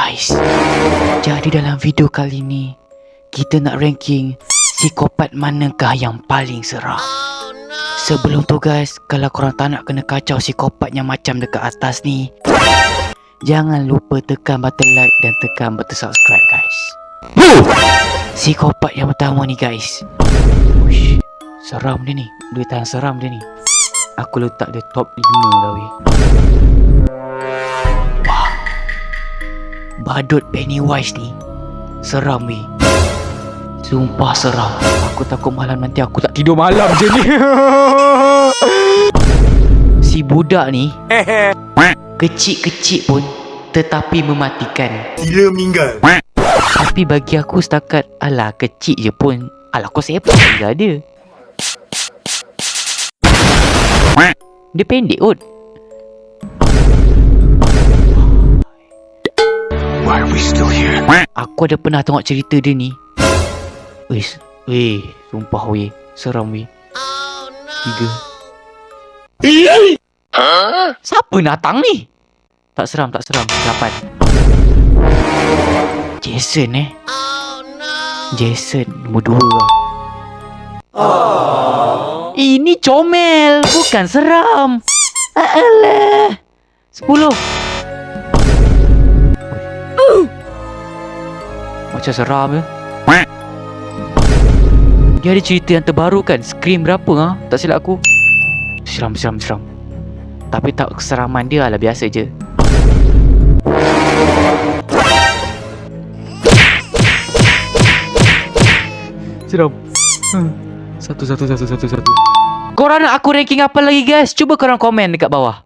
Guys, jadi dalam video kali ni kita nak ranking psikopat manakah yang paling seram. Sebelum tu guys, kalau korang tak nak kena kacau psikopat yang macam dekat atas ni, jangan lupa tekan button like dan tekan button subscribe guys. Psikopat yang pertama ni guys. Uish, seram dia ni. Dia tahan seram dia ni. Aku letak dia top 5 lah weh. Wah, badut Pennywise ni seram weh. Sumpah seram. Aku takut malam nanti aku tak tidur malam je ni. Si budak ni kecil-kecil pun tetapi mematikan. Gila meninggal. Tapi bagi aku setakat alah kecil je pun, alah kau sepak juga dia. Dia pendek kot. Why are we still here? Aku ada pernah tengok cerita dia ni. Weh, sumpah weh, seram weh. 3. Siapa datang ni? Tak seram. 8. Jason Jason nombor 2 lah. Ini comel, bukan seram. Alah. 10. Macam seram je. Dia ada cerita yang terbaru kan, Scream berapa ha? Tak silap aku. Seram. Tapi tak keseraman dia lah, biasa je. Seram. Satu. Korang nak aku ranking apa lagi guys? Cuba korang komen dekat bawah.